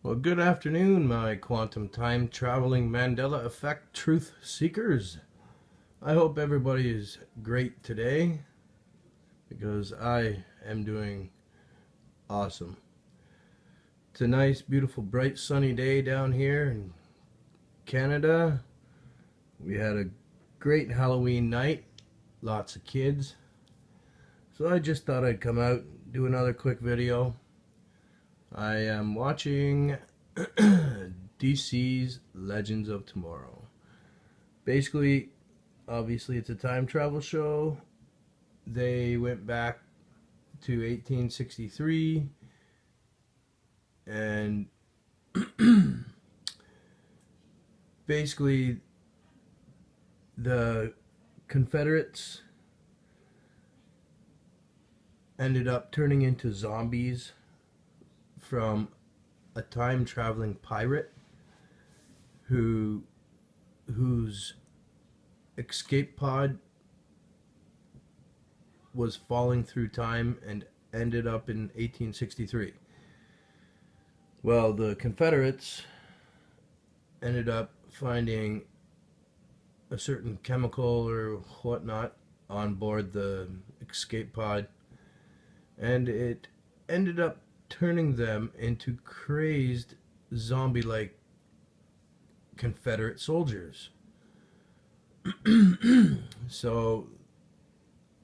Well, good afternoon, my quantum time traveling Mandela effect truth seekers. I hope everybody is great today because I am doing awesome. It's a nice, beautiful, bright, sunny day down here in Canada. We had a great Halloween night, lots of kids. So I just thought I'd come out and do another quick video. I am watching DC's Legends of Tomorrow. Basically, obviously it's a time travel show. They went back to 1863 and basically the Confederates ended up turning into zombies from a time traveling pirate whose escape pod was falling through time and ended up in 1863. Well, the Confederates ended up finding a certain chemical or whatnot on board the escape pod, and it ended up turning them into crazed zombie-like Confederate soldiers. So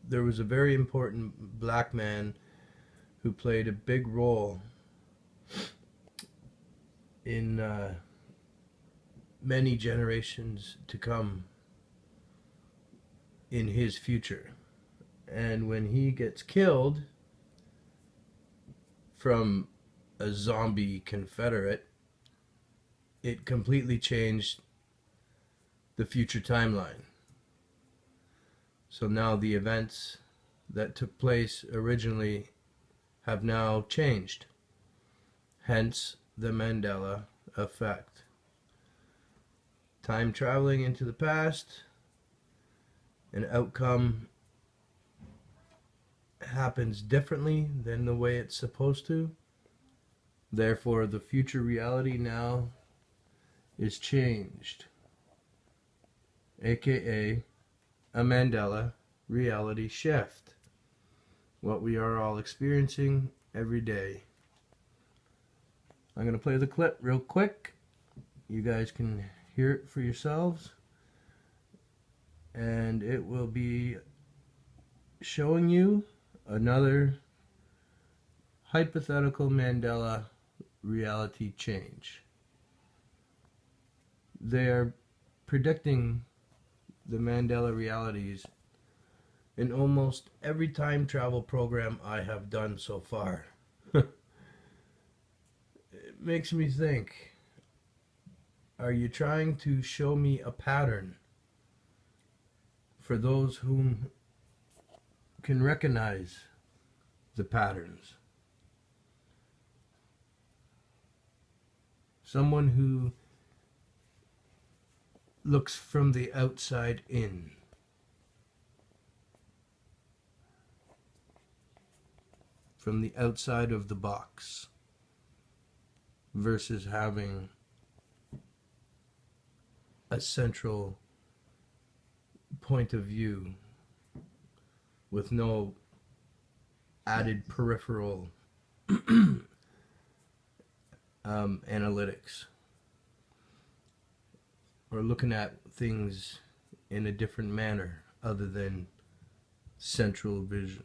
there was a very important black man who played a big role in many generations to come in his future. And when he gets killed from a zombie Confederate, it completely changed the future timeline. So now the events that took place originally have now changed. Hence the Mandela effect. Time traveling into the past, an outcome happens differently than the way it's supposed to. Therefore, the future reality now is changed, aka a Mandela reality shift. What we are all experiencing every day. I'm going to play the clip real quick. You guys can hear it for yourselves. And it will be showing you another hypothetical Mandela reality change. They are predicting the Mandela realities in almost every time travel program I have done so far. It makes me think, are you trying to show me a pattern for those whom can recognize the patterns? Someone who looks from the outside in. From the outside of the box. Versus having a central point of view with no added peripheral analytics, or looking at things in a different manner other than central vision.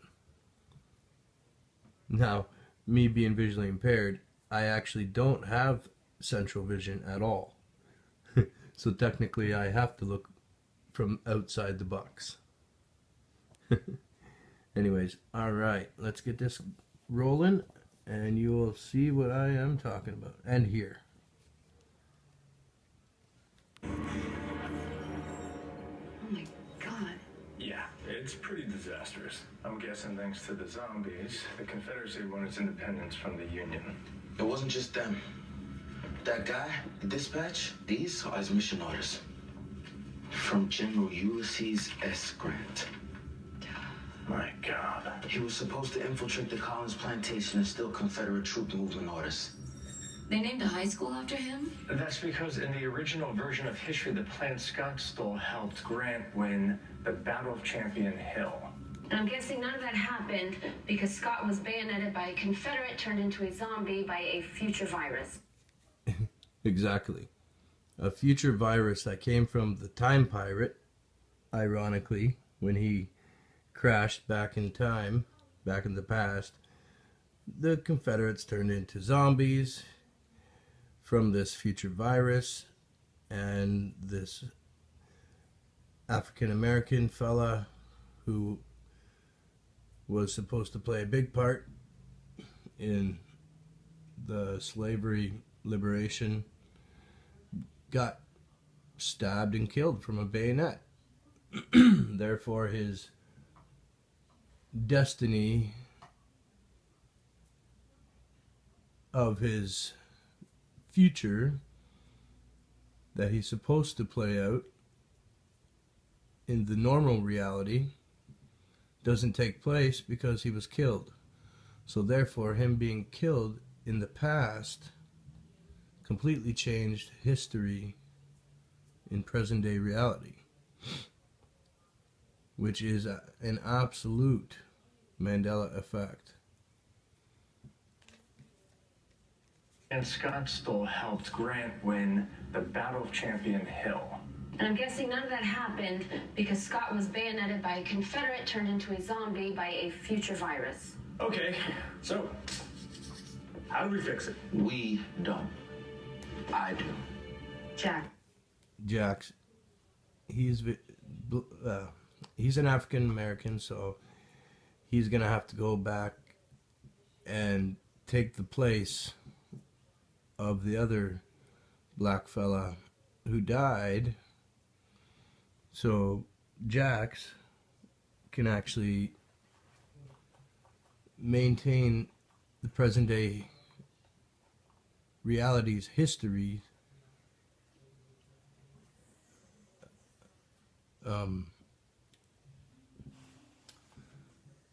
Now, me being visually impaired, I actually don't have central vision at all. So technically I have to look from outside the box. Anyways, alright, let's get this rolling and you will see what I am talking about and hear. Oh my god. Yeah, it's pretty disastrous. I'm guessing thanks to the zombies, the Confederacy won its independence from the Union. It wasn't just them. That guy, the dispatch, these are his mission orders. From General Ulysses S. Grant. My God. He was supposed to infiltrate the Collins plantation and steal Confederate troop movement orders. They named a high school after him? That's because in the original version of history, the plan Scott stole helped Grant win the Battle of Champion Hill. And I'm guessing none of that happened because Scott was bayoneted by a Confederate turned into a zombie by a future virus. Exactly. A future virus that came from the Time Pirate, ironically, when he crashed back in time, back in the past. The Confederates turned into zombies from this future virus, and this African American fella who was supposed to play a big part in the slavery liberation got stabbed and killed from a bayonet. Therefore, his destiny of his future that he's supposed to play out in the normal reality doesn't take place because he was killed. So therefore, him being killed in the past completely changed history in present day reality, which is an absolute Mandela effect. And Scott stole helped Grant win the Battle of Champion Hill. And I'm guessing none of that happened because Scott was bayoneted by a Confederate turned into a zombie by a future virus. Okay, so how do we fix it? We don't. I do. Jack. Jax, he's an African American, so he's gonna have to go back and take the place of the other black fella who died, so Jax can actually maintain the present day reality's history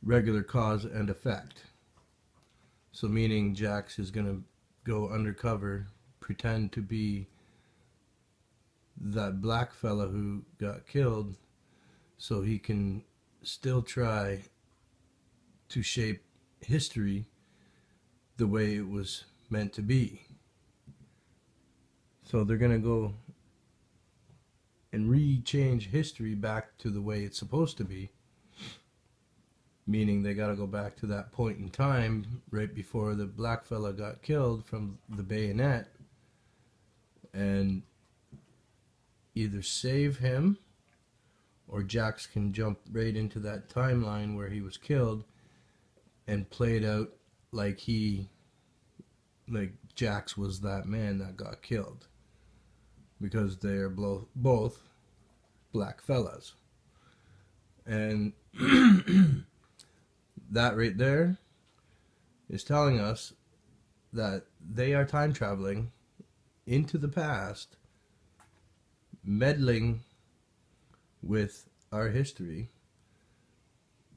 regular cause and effect. So meaning Jax is gonna go undercover, pretend to be that black fella who got killed, so he can still try to shape history the way it was meant to be. So they're gonna go and re-change history back to the way it's supposed to be, meaning they got to go back to that point in time right before the black fella got killed from the bayonet and either save him, or Jax can jump right into that timeline where he was killed and play it out like Jax was that man that got killed, because they're both black fellas. And that right there is telling us that they are time traveling into the past, meddling with our history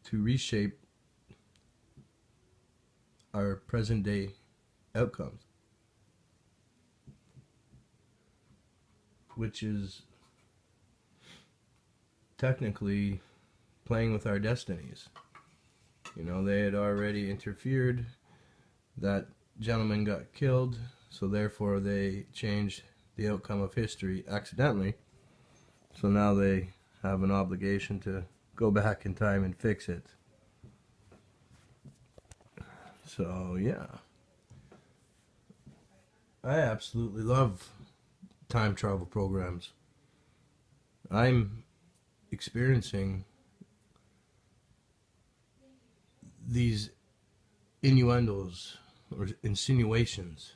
to reshape our present day outcomes, which is technically playing with our destinies. You know, they had already interfered. That gentleman got killed, so therefore they changed the outcome of history accidentally. So now they have an obligation to go back in time and fix it. So yeah, I absolutely love time travel programs. I'm experiencing these innuendos or insinuations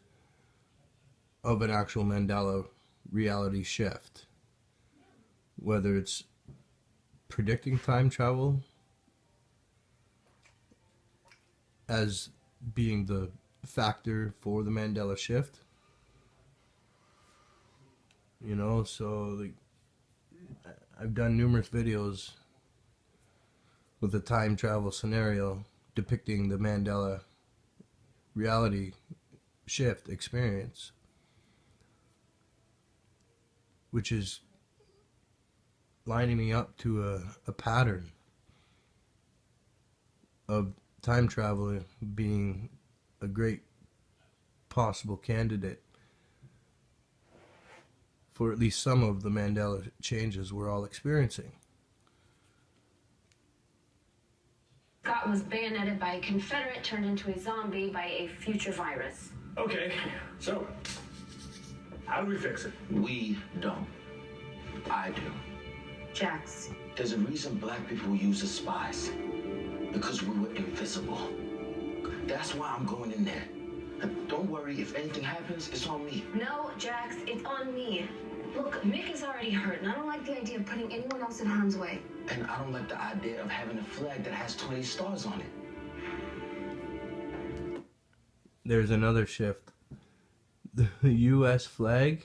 of an actual Mandela reality shift, whether it's predicting time travel as being the factor for the Mandela shift, you know. So I've done numerous videos with a time travel scenario depicting the Mandela reality shift experience, which is lining me up to a pattern of time travel being a great possible candidate for at least some of the Mandela changes we're all experiencing. Scott was bayoneted by a Confederate, turned into a zombie by a future virus. Okay, so how do we fix it? We don't. I do. Jax, There's a reason black people use as spies. Because we were invisible. That's why I'm going in there. And don't worry, if anything happens, it's on me. no, Jax, it's on me. Look, Mick is already hurt, and I don't like the idea of putting anyone else in harm's way. And I don't like the idea of having a flag that has 20 stars on it. There's another shift. The U.S. flag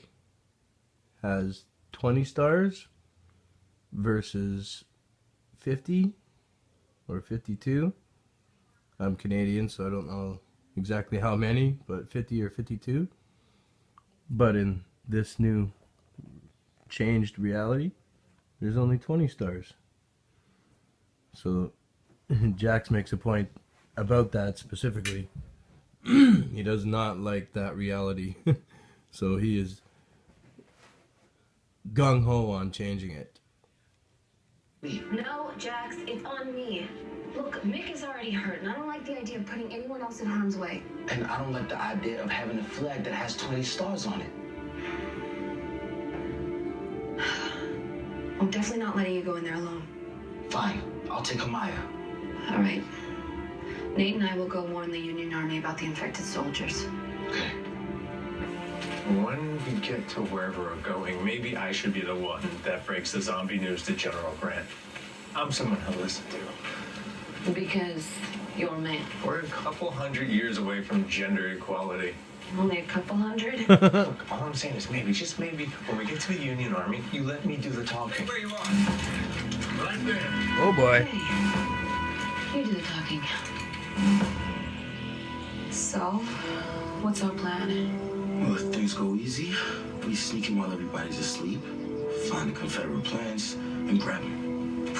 has 20 stars versus 50 or 52. I'm Canadian, so I don't know exactly how many, but 50 or 52. But in this new changed reality, there's only 20 stars. So Jax makes a point about that specifically. He does not like that reality. So he is gung-ho on changing it. No, Jax, it's on me. Look, Mick is already hurt, and I don't like the idea of putting anyone else in harm's way. And I don't like the idea of having a flag that has 20 stars on it. I'm definitely not letting you go in there alone. Fine, I'll take Amaya. All right. Nate and I will go warn the Union Army about the infected soldiers. Okay. When we get to wherever we're going, maybe I should be the one that breaks the zombie news to General Grant. I'm someone he'll listen to. Because you're a man. We're a couple hundred years away from gender equality. Only a couple hundred? Look, all I'm saying is maybe, just maybe, when we get to the Union Army, you let me do the talking. Where you are? Right there. Oh boy. Hey, you do the talking. So, what's our plan? Well, if things go easy, we sneak in while everybody's asleep, find the Confederate plans, and grab them.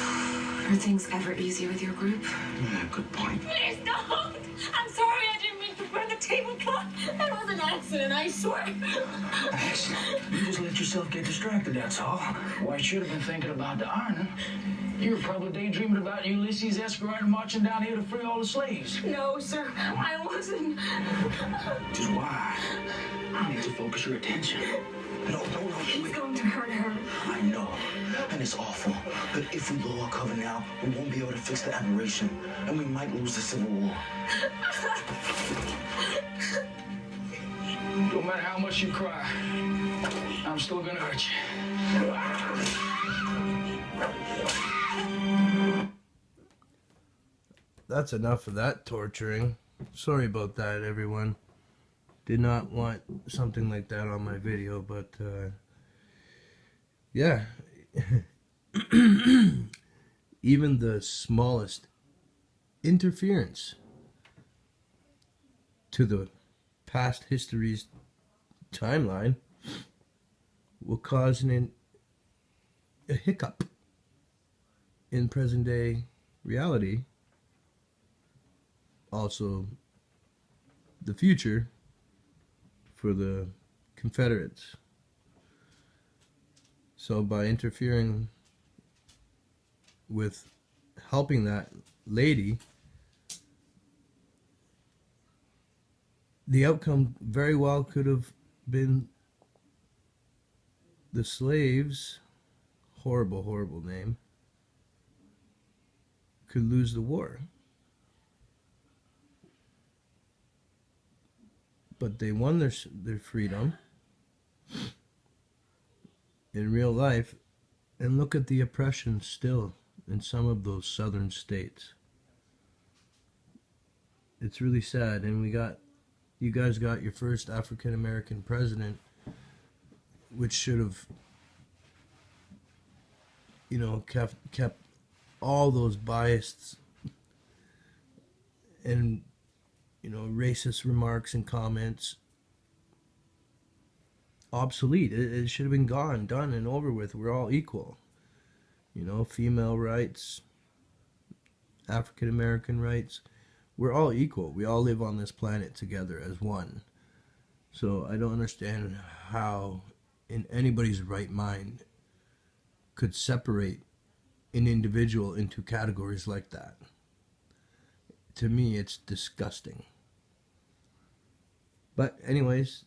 Are things ever easy with your group? Yeah, good point. Please don't! I'm sorry, I didn't mean to burn the tablecloth. That was an accident, I swear. Accident. You just let yourself get distracted, that's all. Why, should have been thinking about the ironing. You were probably daydreaming about Ulysses S. Grant marching down here to free all the slaves. No, sir, I wasn't. Just why? I need to focus your attention. No, It's going to hurt her. I know, and it's awful. But if we blow our cover now, we won't be able to fix the aberration, and we might lose the Civil War. No matter how much you cry, I'm still gonna hurt you. That's enough of that torturing. Sorry about that, everyone. Did not want something like that on my video, but yeah. Even the smallest interference to the past history's timeline will cause a hiccup in present day reality. Also, the future for the Confederates. So by interfering with helping that lady, the outcome very well could have been the slaves, horrible, horrible name, could lose the war. But they won their freedom in real life, and look at the oppression still in some of those southern states. It's really sad, and you guys got your first African American president, which should have, kept all those biased and racist remarks and comments obsolete. It should have been gone, done, and over with. We're all equal. You know, female rights, African American rights. We're all equal. We all live on this planet together as one. So I don't understand how, in anybody's right mind, could separate an individual into categories like that. To me, it's disgusting. But anyways,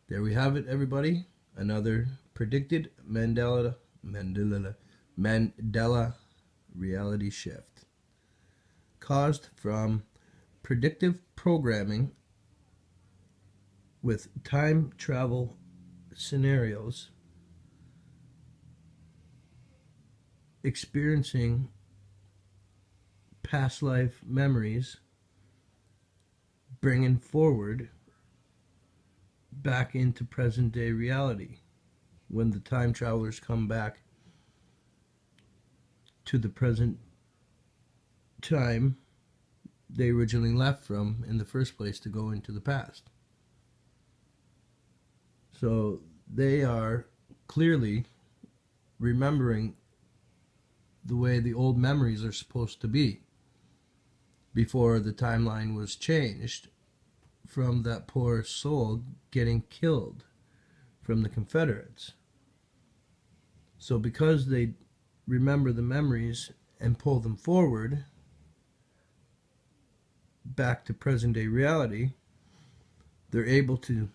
there we have it, everybody. Another predicted Mandela reality shift caused from predictive programming with time travel scenarios, experiencing past life memories, bringing forward back into present day reality when the time travelers come back to the present time they originally left from in the first place to go into the past. So they are clearly remembering the way the old memories are supposed to be before the timeline was changed from that poor soul getting killed from the Confederates. So because they remember the memories and pull them forward back to present day reality, they're able to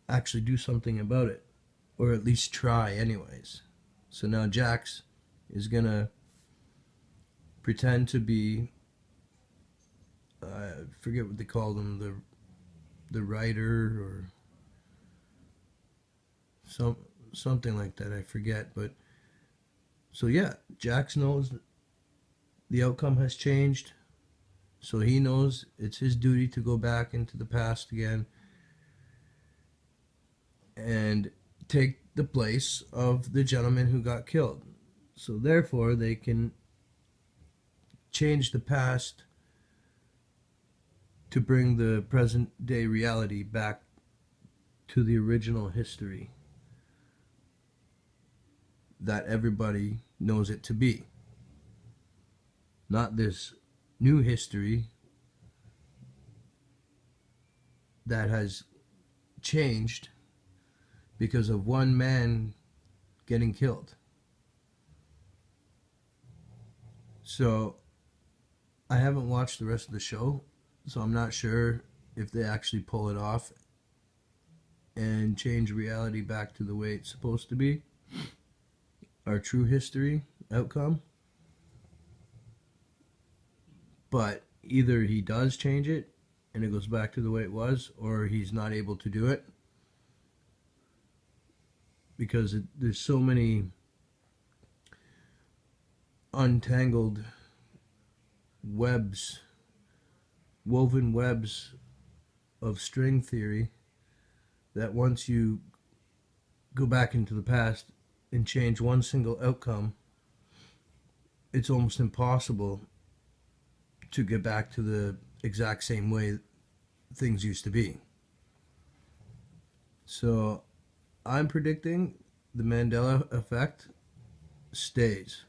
actually do something about it, or at least try anyways. So now Jax is gonna pretend to be, I forget what they call them, the writer or something like that, I forget. But so yeah, Jax knows the outcome has changed, so he knows it's his duty to go back into the past again and take the place of the gentleman who got killed. So therefore they can change the past to bring the present day reality back to the original history that everybody knows it to be. Not this new history that has changed because of one man getting killed. So I haven't watched the rest of the show, so I'm not sure if they actually pull it off and change reality back to the way it's supposed to be, our true history outcome. But either he does change it and it goes back to the way it was, or he's not able to do it because there's so many untangled webs, woven webs of string theory, that once you go back into the past and change one single outcome, it's almost impossible to get back to the exact same way things used to be. So I'm predicting the Mandela effect stays.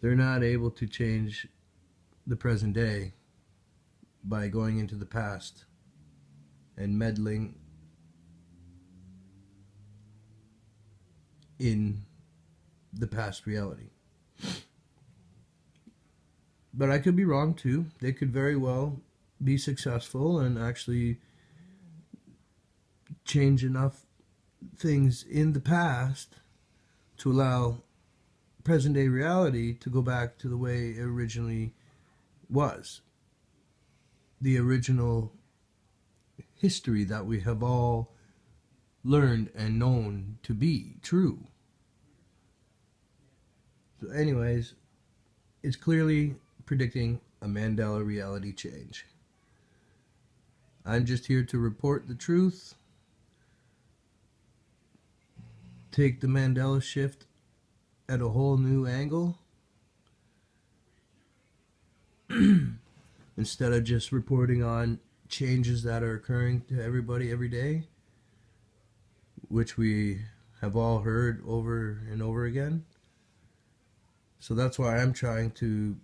They're not able to change the present day by going into the past and meddling in the past reality. But I could be wrong too. They could very well be successful and actually change enough things in the past to allow present day reality to go back to the way it originally was. The original history that we have all learned and known to be true. So anyways, it's clearly predicting a Mandela reality change. I'm just here to report the truth, take the Mandela shift at a whole new angle, instead of just reporting on changes that are occurring to everybody every day. which we have all heard over and over again. So that's why I'm trying to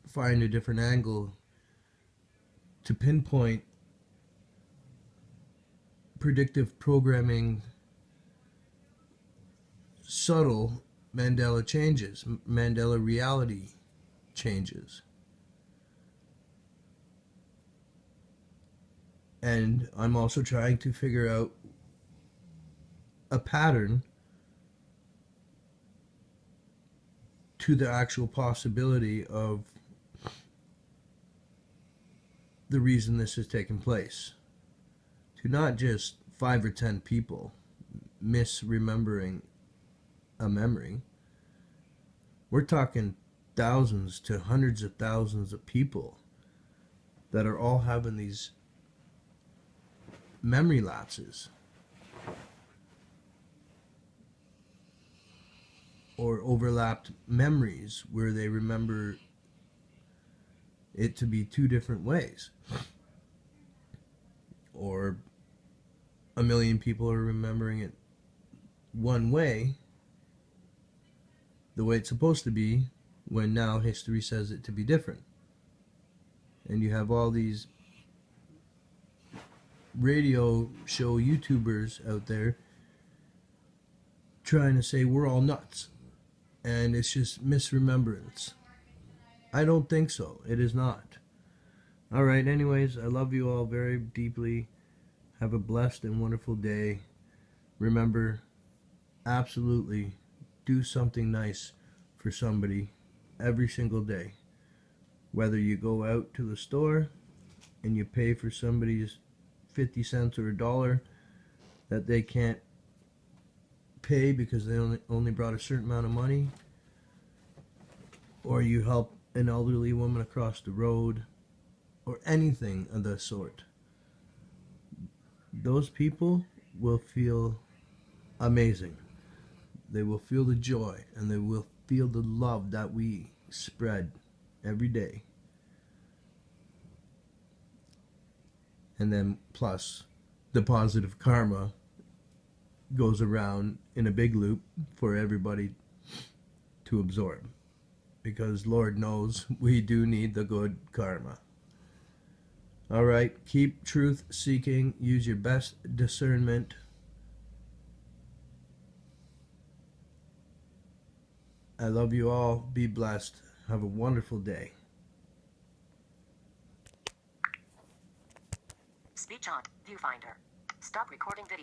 find a different angle to pinpoint predictive programming, subtle Mandela changes, Mandela reality changes. And I'm also trying to figure out a pattern to the actual possibility of the reason this has taken place. To not just 5 or 10 people misremembering a memory. We're talking thousands to hundreds of thousands of people that are all having these memory lapses or overlapped memories where they remember it to be 2 different ways, or 1 million people are remembering it one way, the way it's supposed to be, when now history says it to be different. And you have all these radio show YouTubers out there trying to say we're all nuts and it's just misremembrance. I don't think so. It is not. Alright, anyways, I love you all very deeply. Have a blessed and wonderful day. Remember, absolutely do something nice for somebody every single day. Whether you go out to the store and you pay for somebody's 50 cents or $1 that they can't pay because they only brought a certain amount of money, or you help an elderly woman across the road, or anything of the sort, those people will feel amazing. They will feel the joy and they will feel the love that we spread every day. And then plus the positive karma goes around in a big loop for everybody to absorb, because Lord knows we do need the good karma. Alright, keep truth seeking, use your best discernment. I love you all. Be blessed. Have a wonderful day. Speech on. Viewfinder. Stop recording video.